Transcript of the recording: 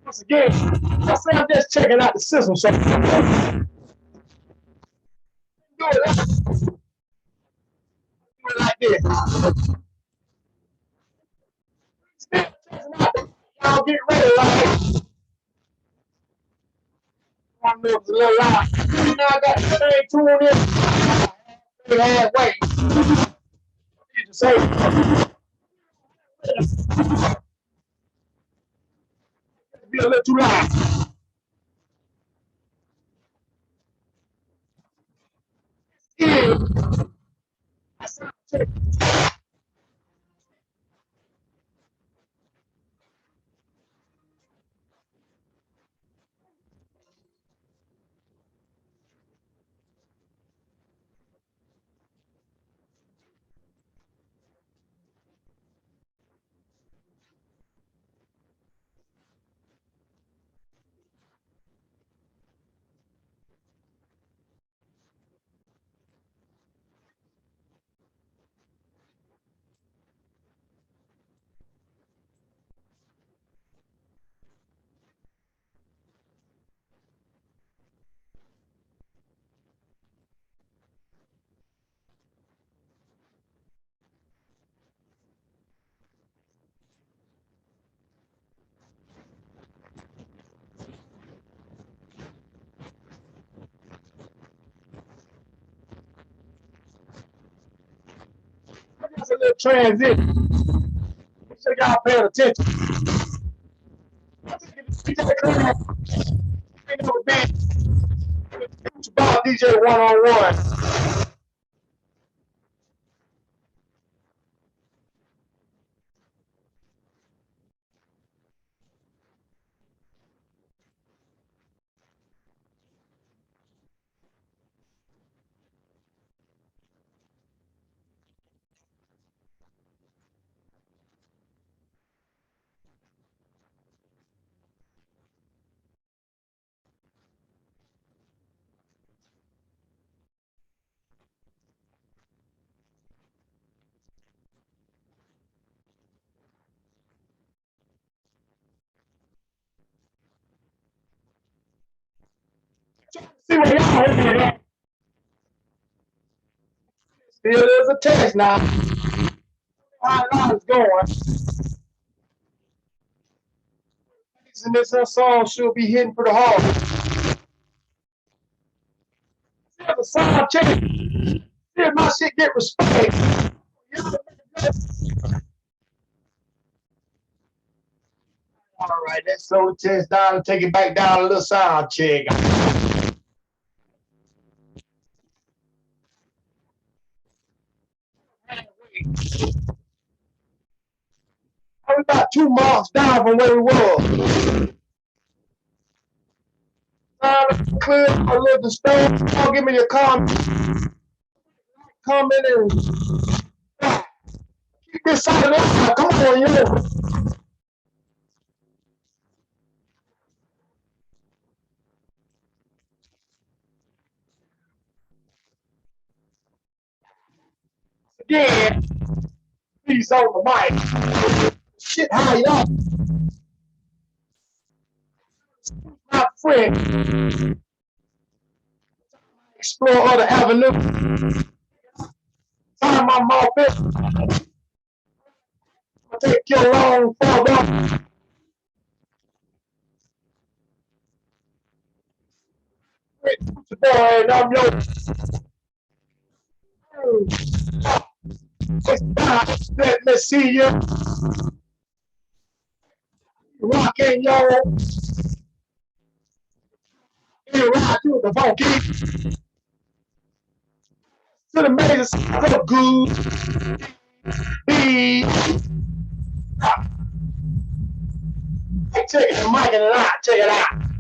Once again, I say I'm just checking out the system. So do it like this. Still testing out. Y'all get ready, like. I know it's a little loud. Now I got the same tune in. Halfway. You just say. Be a little too loud. Yeah. I sound check. That's a little transition. Make sure y'all paying attention. About DJ 101. See where y'all headed at. Still is a test now. How it's going. And this song should be hitting pretty hard. See if the sound check. See if my shit get respect. All right, let's slow the test down and take it back down a little sound check. We're about 2 marks down from where we were. Clear a little disturbed. Y'all give me your comment and keep this side up. Come on, yo. Again, please on the mic. Shit high up. My friend. Explore other avenues. Find my mouth. I'll take your long fall down. Boy, and I'm your. Let me see you. Rockin' yo. You rock to the funky. To the major so good. Check it, the mic and the line. Check it out.